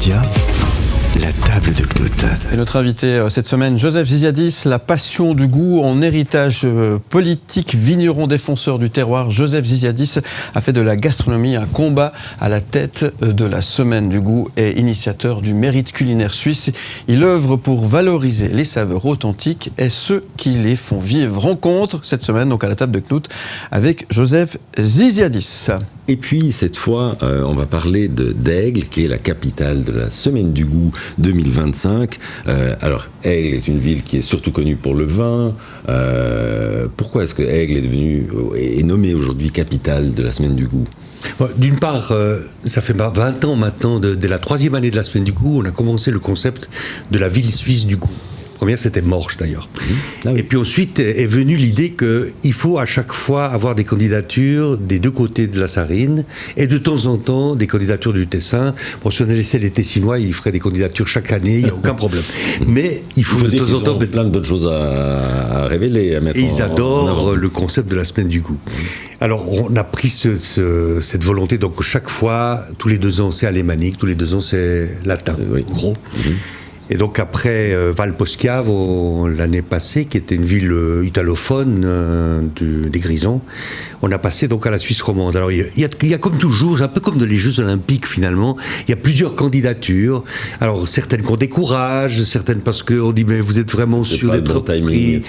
Média, la table de Knut. Et notre invité cette semaine, Joseph Ziziadis, la passion du goût en héritage politique, vigneron défenseur du terroir. Joseph Ziziadis a fait de la gastronomie un combat à la tête de la Semaine du goût et initiateur du mérite culinaire suisse. Il œuvre pour valoriser les saveurs authentiques et ceux qui les font vivre. Rencontre cette semaine donc à la table de Knut avec Joseph Ziziadis. Et puis, cette fois, on va parler d'Aigle, qui est la capitale de la Semaine du Goût 2025. Alors, Aigle est une ville qui est surtout connue pour le vin. Pourquoi est-ce que Aigle est nommée aujourd'hui capitale de la Semaine du Goût ? D'une part, ça fait 20 ans maintenant, dès la 3e année de la Semaine du Goût, on a commencé le concept de la ville suisse du goût. La première, c'était Morges d'ailleurs. Ah oui. Et puis ensuite est venue l'idée qu'il faut à chaque fois avoir des candidatures des deux côtés de la Sarine et de temps en temps des candidatures du Tessin. Bon, si on laissait les Tessinois, ils feraient des candidatures chaque année, il n'y a aucun problème. Mais il faut de temps en temps... plein de bonnes choses à révéler, à mettre et ils adorent le concept de la Semaine du Goût. Alors, on a pris cette volonté, donc chaque fois, tous les 2 ans, c'est alémanique, tous les 2 ans, c'est latin, en gros. Et donc après Valposchiavo, l'année passée, qui était une ville italophone des Grisons, on a passé donc à la Suisse romande. Alors il y a comme toujours, un peu comme dans les Jeux Olympiques finalement, il y a plusieurs candidatures. Alors certaines qu'on décourage, certaines parce qu'on dit mais vous êtes vraiment sûr d'être pris.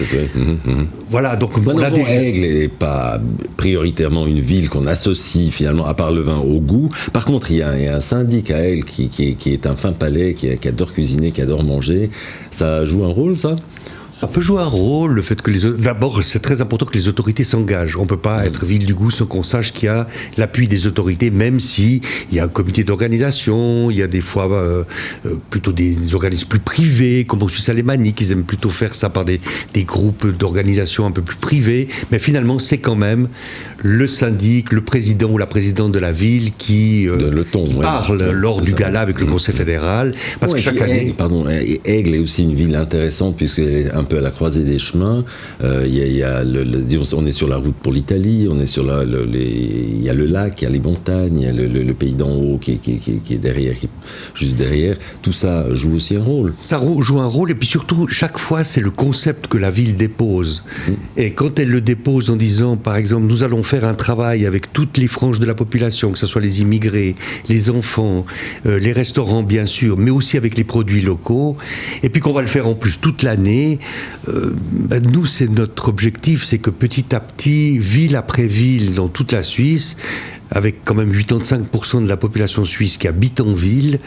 Voilà, donc on a déjà... Aigle n'est pas prioritairement une ville qu'on associe finalement, à part le vin, au goût. Par contre, il y a un syndic à Aigle qui est un fin palais, qui adore cuisiner, qui adore manger. Ça joue un rôle, ça ? Ça peut jouer un rôle, le fait que d'abord, c'est très important que les autorités s'engagent. On ne peut pas être ville du goût sans qu'on sache qu'il y a l'appui des autorités, même si il y a un comité d'organisation, il y a des fois plutôt des organismes plus privés, comme au Suisse alémanique, ils aiment plutôt faire ça par des groupes d'organisation un peu plus privés. Mais finalement, c'est quand même le syndic, le président ou la présidente de la ville qui parle lors du gala avec le Conseil fédéral. Parce que chaque année... Aigle est aussi une ville intéressante, puisqu'elle est un peu à la croisée des chemins. On est sur la route pour l'Italie, il y a le lac, il y a les montagnes, il y a le pays d'en haut qui est derrière, qui est juste derrière. Tout ça joue aussi un rôle. Ça joue un rôle, et puis surtout, chaque fois, c'est le concept que la ville dépose. Et quand elle le dépose en disant, par exemple, nous allons faire un travail avec toutes les franges de la population, que ce soit les immigrés, les enfants, les restaurants bien sûr, mais aussi avec les produits locaux, et puis qu'on va le faire en plus toute l'année. Nous, c'est notre objectif, c'est que petit à petit, ville après ville, dans toute la Suisse, avec quand même 85% de la population suisse qui habite en ville,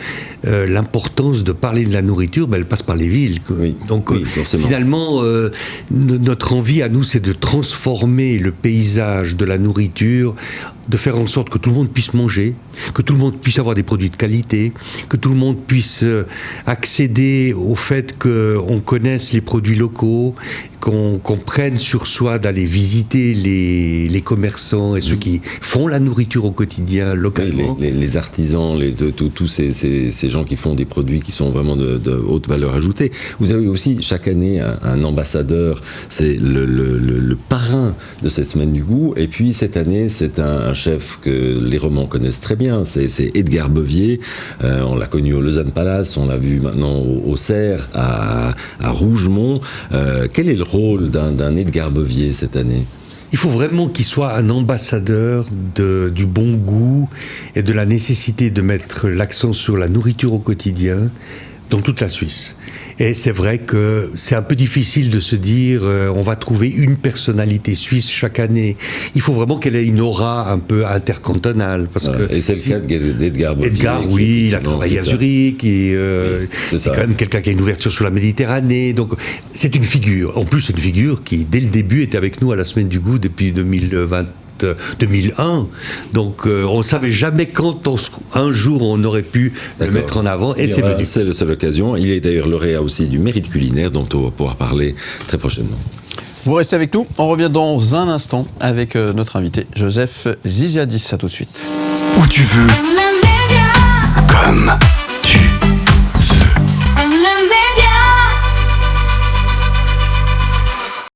l'importance de parler de la nourriture, elle passe par les villes. Oui, donc finalement, notre envie à nous, c'est de transformer le paysage de la nourriture, de faire en sorte que tout le monde puisse manger, que tout le monde puisse avoir des produits de qualité, que tout le monde puisse accéder au fait qu'on connaisse les produits locaux, qu'on prenne sur soi d'aller visiter les commerçants et ceux qui font la nourriture au quotidien localement. Les artisans, tous ces gens qui font des produits qui sont vraiment de haute valeur ajoutée. Vous avez aussi chaque année un ambassadeur, c'est le parrain de cette Semaine du Goût, et puis cette année c'est un chef que les Romans connaissent très bien, c'est Edgar Bevier. On l'a connu au Lausanne Palace, on l'a vu maintenant au Cerf, à Rougemont. Quel est le rôle d'un Edgar Bevier cette année ? Il faut vraiment qu'il soit un ambassadeur du bon goût et de la nécessité de mettre l'accent sur la nourriture au quotidien dans toute la Suisse. Et c'est vrai que c'est un peu difficile de se dire on va trouver une personnalité suisse chaque année. Il faut vraiment qu'elle ait une aura un peu intercantonale. Et c'est le cas d'Edgar Bevier. Edgar, oui, il a travaillé à Zurich, c'est quand même quelqu'un qui a une ouverture sur la Méditerranée. Donc c'est une figure. En plus, c'est une figure qui, dès le début, était avec nous à la Semaine du Goût depuis 2001, donc on ne savait jamais quand un jour on aurait pu le mettre en avant, et c'est venu. C'est la seule occasion. Il est d'ailleurs lauréat aussi du mérite culinaire, dont on va pouvoir parler très prochainement. Vous restez avec nous, on revient dans un instant avec notre invité Joseph Ziziadis. À tout de suite. Où tu veux, comme